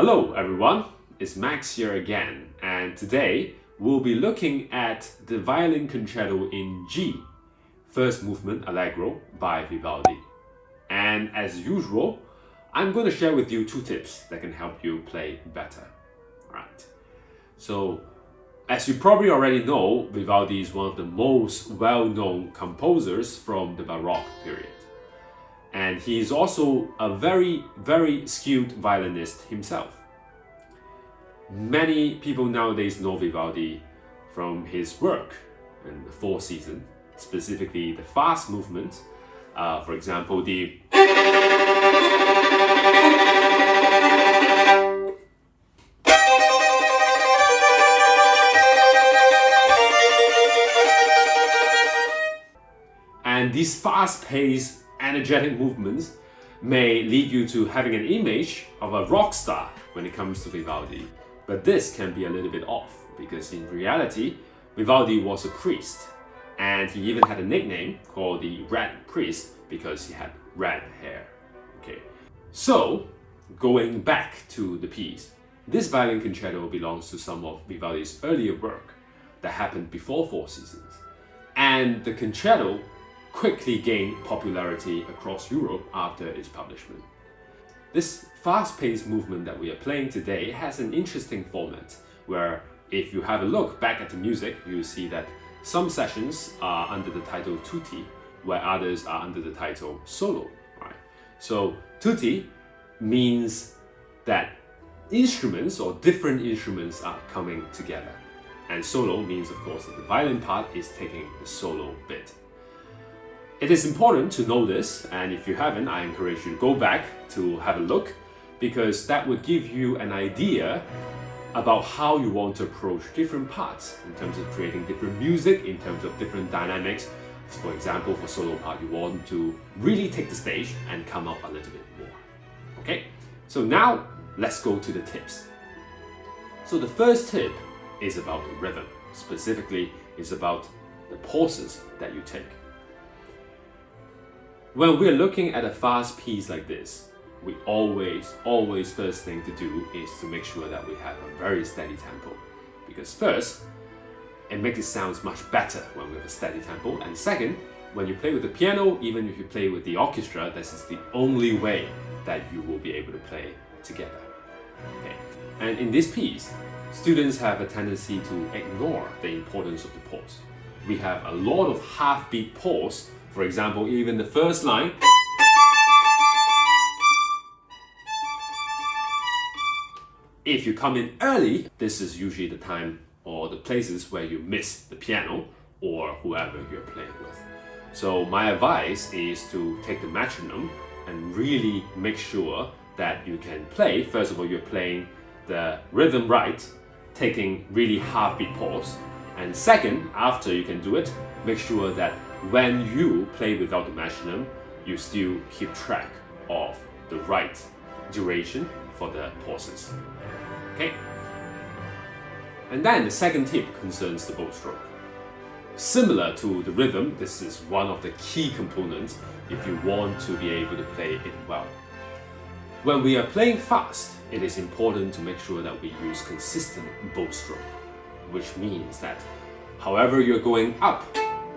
Hello everyone, it's Max here again, and today we'll be looking at the violin concerto in G, first movement Allegro by Vivaldi. And as usual, I'm going to share with you two tips that can help you play better. Right. So, as you probably already know, Vivaldi is one of the most well-known composers from the Baroque period. And he is also a very, very skilled violinist himself. Many people nowadays know Vivaldi from his work in the Four Seasons, specifically the fast movement. For example, the and these fast-paced energetic movements may lead you to having an image of a rock star when it comes to Vivaldi. But this can be a little bit off because in reality, Vivaldi was a priest and he even had a nickname called the Red Priest because he had red hair. Okay, so going back to the piece, this violin concerto belongs to some of Vivaldi's earlier work that happened before Four Seasons. And the concerto quickly gained popularity across Europe after its publication. This fast-paced movement that we are playing today has an interesting format where if you have a look back at the music, you'll see that some sessions are under the title tutti, where others are under the title solo. Right? So tutti means that instruments or different instruments are coming together. And solo means, of course, that the violin part is taking the solo bit. It is important to know this, and if you haven't, I encourage you to go back to have a look, because that would give you an idea about how you want to approach different parts in terms of creating different music, in terms of different dynamics. For example, for solo part, you want to really take the stage and come up a little bit more. Okay, so now let's go to the tips. So the first tip is about the rhythm. Specifically, it's about the pauses that you take. When we're looking at a fast piece like this, we always first thing to do is to make sure that we have a very steady tempo. Because first, it makes it sound much better when we have a steady tempo. And second, when you play with the piano, even if you play with the orchestra, this is the only way that you will be able to play together. Okay. And in this piece, students have a tendency to ignore the importance of the pause. We have a lot of half-beat pause. For example, even the first line. If you come in early, this is usually the time or the places where you miss the piano or whoever you're playing with. So my advice is to take the metronome and really make sure that you can play. First of all, you're playing the rhythm right, taking really half-beat pause. And second, after you can do it, make sure that when you play without the metronome, you still keep track of the right duration for the pauses. Okay? And then the second tip concerns the bow stroke. Similar to the rhythm, this is one of the key components if you want to be able to play it well. When we are playing fast, it is important to make sure that we use consistent bow stroke, which means that however you're going up,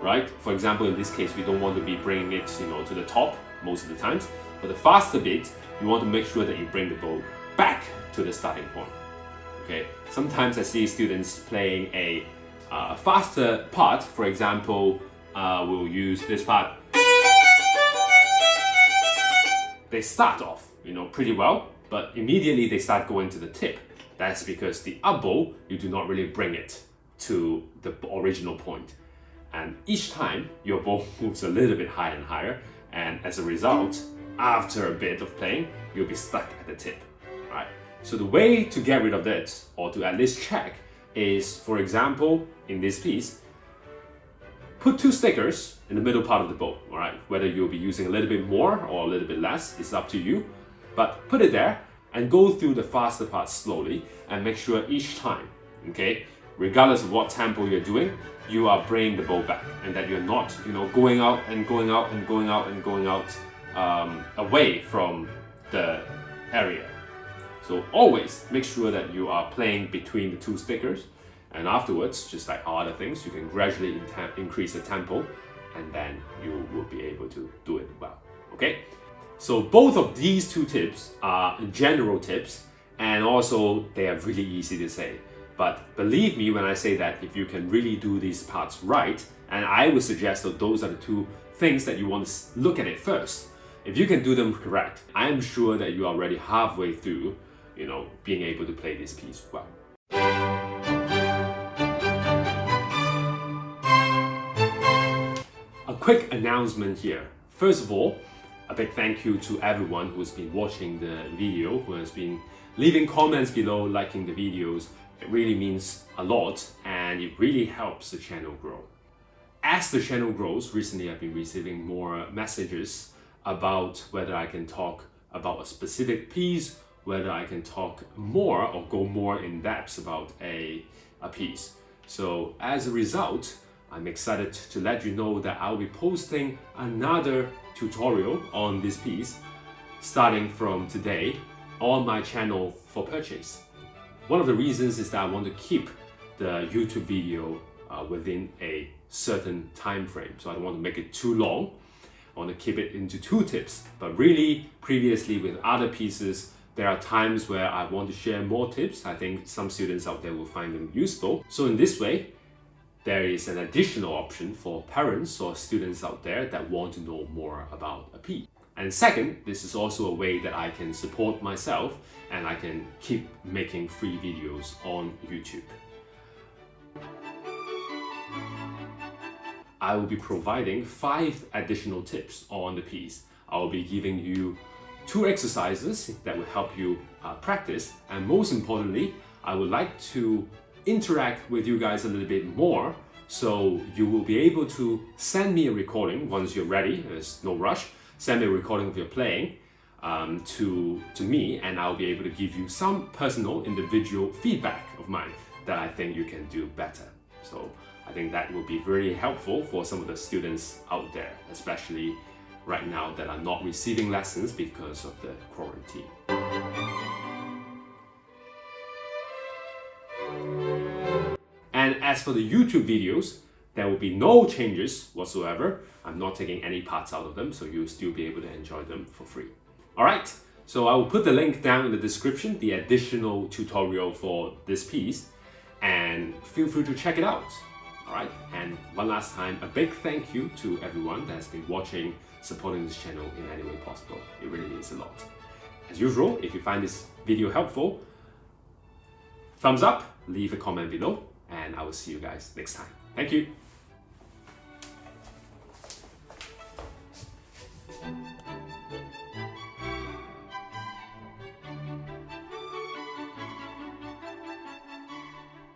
right? For example, in this case, we don't want to be bringing it, to the top most of the times. For the faster bit, you want to make sure that you bring the bow back to the starting point. Okay. Sometimes I see students playing a faster part. For example, we'll use this part. They start off, pretty well, but immediately they start going to the tip. That's because the up bow, you do not really bring it to the original point. And each time, your bow moves a little bit higher and higher, and as a result, after a bit of playing, you'll be stuck at the tip, right? So the way to get rid of that, or to at least check, is, for example, in this piece, put two stickers in the middle part of the bow, all right? Whether you'll be using a little bit more or a little bit less, it's up to you, but put it there and go through the faster part slowly and make sure each time, okay, regardless of what tempo you're doing, you are bringing the bow back, and that you're not, going out and going out and going out and going out away from the area. So always make sure that you are playing between the two stickers, and afterwards, just like all other things, you can gradually increase the tempo, and then you will be able to do it well, okay? So both of these two tips are general tips, and also they are really easy to say. But believe me when I say that if you can really do these parts right, and I would suggest that those are the two things that you want to look at it first. If you can do them correct, I am sure that you are already halfway through, being able to play this piece well. A quick announcement here. First of all, a big thank you to everyone who has been watching the video, who has been leaving comments below, liking the videos. It really means a lot, and it really helps the channel grow. As the channel grows, recently I've been receiving more messages about whether I can talk about a specific piece, whether I can talk more or go more in depth about a piece. So as a result, I'm excited to let you know that I'll be posting another tutorial on this piece starting from today on my channel for purchase. One of the reasons is that I want to keep the YouTube video within a certain time frame. So I don't want to make it too long. I want to keep it into 2 tips. But really, previously with other pieces, there are times where I want to share more tips. I think some students out there will find them useful. So in this way, there is an additional option for parents or students out there that want to know more about a piece. And second, this is also a way that I can support myself and I can keep making free videos on YouTube. I will be providing 5 additional tips on the piece. I will be giving you 2 exercises that will help you practice, and most importantly, I would like to interact with you guys a little bit more, so you will be able to send me a recording once you're ready. There's no rush. Send me a recording of your playing to me, and I'll be able to give you some personal individual feedback of mine that I think you can do better. So I think that will be very helpful for some of the students out there, especially right now that are not receiving lessons because of the quarantine. And as for the YouTube videos, there will be no changes whatsoever. I'm not taking any parts out of them, so you'll still be able to enjoy them for free. Alright, so I will put the link down in the description, the additional tutorial for this piece, and feel free to check it out. Alright, and one last time, a big thank you to everyone that has been watching, supporting this channel in any way possible. It really means a lot. As usual, if you find this video helpful, thumbs up, leave a comment below, and I will see you guys next time. Thank you.